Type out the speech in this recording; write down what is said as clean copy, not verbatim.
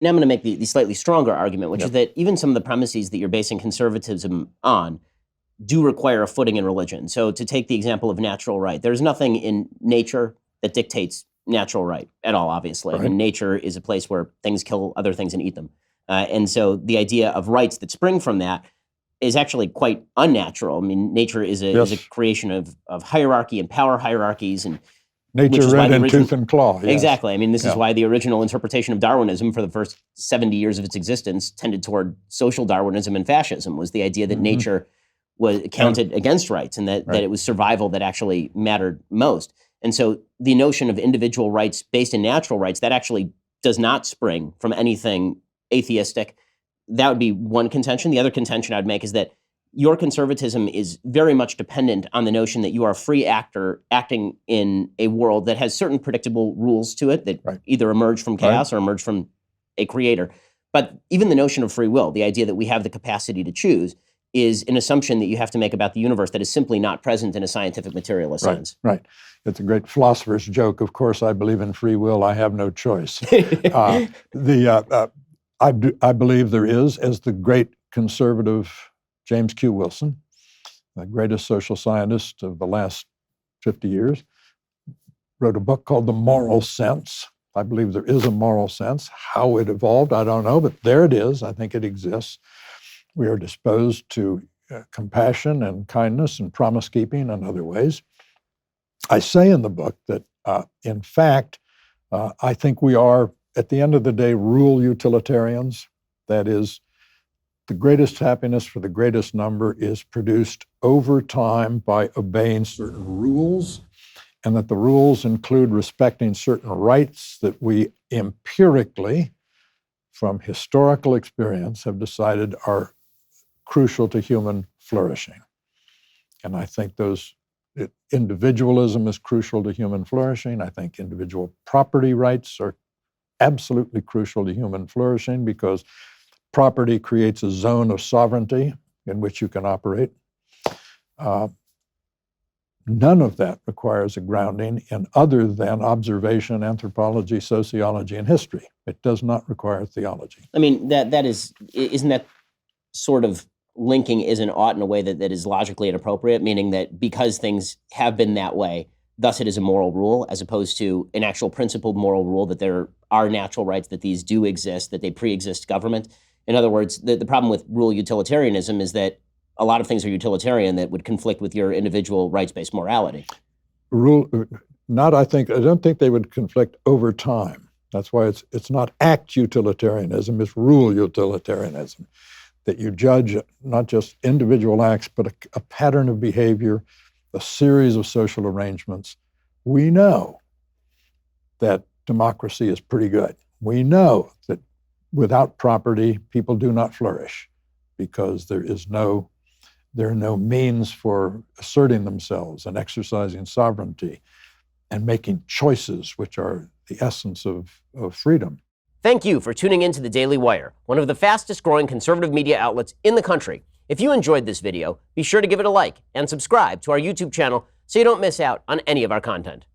Now I'm going to make the slightly stronger argument, which is that even some of the premises that you're basing conservatism on do require a footing in religion. So to take the example of natural right, there's nothing in nature that dictates natural right at all, obviously. Right. I mean, nature is a place where things kill other things and eat them. And so the idea of rights that spring from that is actually quite unnatural. I mean, nature is a creation of hierarchy and power hierarchies, and nature red in tooth and claw. Yes. Exactly. I mean, this is why the original interpretation of Darwinism for the first 70 years of its existence tended toward social Darwinism and fascism, was the idea that nature was counted against rights, and that it was survival that actually mattered most. And so the notion of individual rights based in natural rights, that actually does not spring from anything atheistic. That would be one contention. The other contention I'd make is that your conservatism is very much dependent on the notion that you are a free actor acting in a world that has certain predictable rules to it that either emerge from chaos or emerge from a creator. But even the notion of free will, the idea that we have the capacity to choose, is an assumption that you have to make about the universe that is simply not present in a scientific materialist sense. Right. It's a great philosopher's joke. Of course, I believe in free will. I have no choice. I believe there is, as the great conservative James Q. Wilson, the greatest social scientist of the last 50 years, wrote a book called The Moral Sense. I believe there is a moral sense. How it evolved, I don't know, but there it is. I think it exists. We are disposed to compassion and kindness and promise-keeping and other ways. I say in the book that, in fact, I think we are, at the end of the day, rule utilitarians. That is, the greatest happiness for the greatest number is produced over time by obeying certain rules, and that the rules include respecting certain rights that we empirically, from historical experience, have decided are crucial to human flourishing. And I think individualism is crucial to human flourishing. I think individual property rights are absolutely crucial to human flourishing, because property creates a zone of sovereignty in which you can operate. None of that requires a grounding in other than observation, anthropology, sociology, and history. It does not require theology. I mean, isn't that sort of linking is an ought in a way that is logically inappropriate, meaning that because things have been that way, thus it is a moral rule, as opposed to an actual principled moral rule that there are natural rights, that these do exist, that they pre-exist government. In other words, the problem with rule utilitarianism is that a lot of things are utilitarian that would conflict with your individual rights-based morality. I don't think they would conflict over time. That's why it's not act utilitarianism, it's rule utilitarianism, that you judge not just individual acts, but a pattern of behavior, a series of social arrangements. We know that democracy is pretty good. We know that without property, people do not flourish, because there are no means for asserting themselves and exercising sovereignty and making choices, which are the essence of freedom. Thank you for tuning in to The Daily Wire, one of the fastest growing conservative media outlets in the country. If you enjoyed this video, be sure to give it a like and subscribe to our YouTube channel so you don't miss out on any of our content.